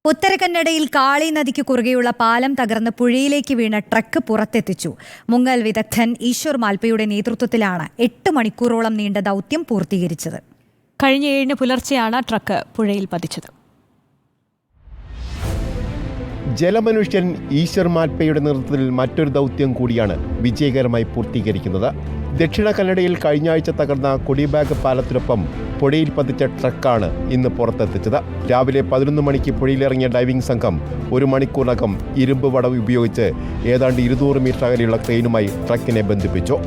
ഉത്തരകന്നഡയിൽ കാളി നദിക്ക് കുറുകെയുള്ള പാലം തകർന്ന് പുഴയിലേക്ക് വീണ ട്രക്ക് പുറത്തെത്തിച്ചു. മുങ്ങൽ വിദഗ്ധൻ ഈശ്വർ മാൽപ്പയുടെ നേതൃത്വത്തിലാണ് 8 മണിക്കൂറോളം നീണ്ട ദൗത്യം പൂർത്തീകരിച്ചത്. കഴിഞ്ഞ 7 പുലർച്ചെയാണ് ട്രക്ക് പുഴയിൽ പതിച്ചത്. ജലമനുഷ്യൻ ഈശ്വർ മാൽപ്പയുടെ നേതൃത്വത്തിൽ മറ്റൊരു ദൗത്യം കൂടിയാണ് വിജയകരമായി പൂർത്തീകരിക്കുന്നത്. ദക്ഷിണ കന്നഡയിൽ കഴിഞ്ഞ ആഴ്ച തകർന്ന കൊടിബാഗ് പാലത്തിനൊപ്പം പുഴയിൽ പതിച്ച ട്രക്കാണ് ഇന്ന് പുറത്തെത്തിച്ചത്. രാവിലെ 11 മണിക്ക് പുഴയിലിറങ്ങിയ ഡൈവിംഗ് സംഘം 1 മണിക്കൂറിനകം ഇരുമ്പ് വട ഉപയോഗിച്ച് ഏതാണ്ട് 200 മീറ്റർ അകലെയുള്ള ക്രെയിനുമായി ട്രക്കിനെ ബന്ധിപ്പിച്ചു.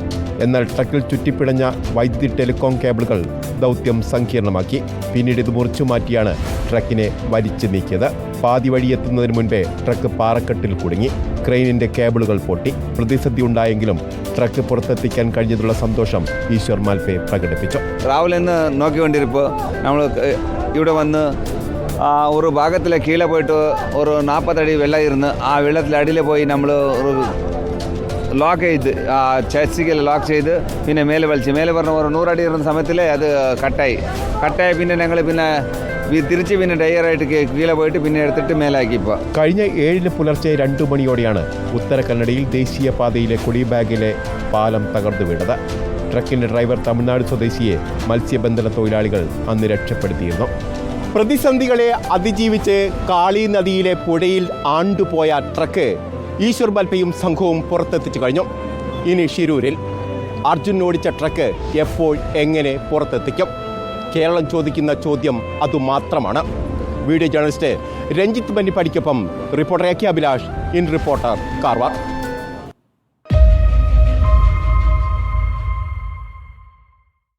എന്നാൽ ട്രക്കിൽ ചുറ്റിപ്പിടഞ്ഞ വൈദ്യുതി ടെലികോം കേബിളുകൾ ദൗത്യം സങ്കീർണമാക്കി. പിന്നീട് ഇത് മുറിച്ചു മാറ്റിയാണ് ട്രക്കിനെ വലിച്ചു നീക്കിയത്. പാതി വഴി എത്തുന്നതിന് മുൻപേ ട്രക്ക് പാറക്കെട്ടിൽ കുടുങ്ങി. ക്രെയിനിന്റെ കേബിളുകൾ പൊട്ടി. പ്രതിസന്ധി ഉണ്ടായെങ്കിലും ട്രക്ക് പുറത്തെത്തിക്കാൻ കഴിഞ്ഞതിലുള്ള സന്തോഷം ഈശ്വർ മാൽപ്പെ പ്രകടിപ്പിച്ചു. രാവിലെ നോക്കിക്കൊണ്ടിരിപ്പോൾ നമ്മൾ ഇവിടെ വന്ന് ഒരു ഭാഗത്തിൽ കീഴെ പോയിട്ട് ഒരു 40 അടി വെള്ളം ഇരുന്ന് ആ വെള്ളത്തിലടിയിൽ പോയി നമ്മൾ ഒരു ലോക്ക് ചെയ്ത് ചെസ്റ്റിൽ ലോക്ക് ചെയ്ത് പിന്നെ മേലെ പറഞ്ഞ ഒരു 100 അടി ഇരുന്ന സമയത്തിൽ അത് കട്ടായി പിന്നെ ഞങ്ങൾ തിരിച്ച് പിന്നെ ഡ്രൈവറായിട്ട് കീഴെ പോയിട്ട് പിന്നെ എടുത്തിട്ട് മേലാക്കി. ഇപ്പോൾ കഴിഞ്ഞ 7 പുലർച്ചെ 2 മണിയോടെയാണ് ഉത്തര കന്നഡയിൽ ദേശീയപാതയിലെ കൊടിബാഗിലെ പാലം തകർന്നു വീണത്. ട്രക്കിന്റെ ഡ്രൈവർ തമിഴ്നാട് സ്വദേശിയെ മത്സ്യബന്ധന തൊഴിലാളികൾ അന്ന് രക്ഷപ്പെടുത്തിയിരുന്നു. പ്രതിസന്ധികളെ അതിജീവിച്ച് കാളി നദിയിലെ പുഴയിൽ ആണ്ടുപോയ ട്രക്ക് ഈശ്വർ മാൽപ്പയും സംഘവും പുറത്തെത്തിച്ചു കഴിഞ്ഞു. ഇനി ഷിരൂരിൽ അർജുൻ ഓടിച്ച ട്രക്ക് എപ്പോൾ എങ്ങനെ പുറത്തെത്തിക്കും? കേരളം ചോദിക്കുന്ന ചോദ്യം അതുമാത്രമാണ്. വീഡിയോ ജേർണലിസ്റ്റ് രഞ്ജിത്ത് ബന്നിപ്പടിക്കൊപ്പം reporter A K Abhilash, in reporter, Karwar.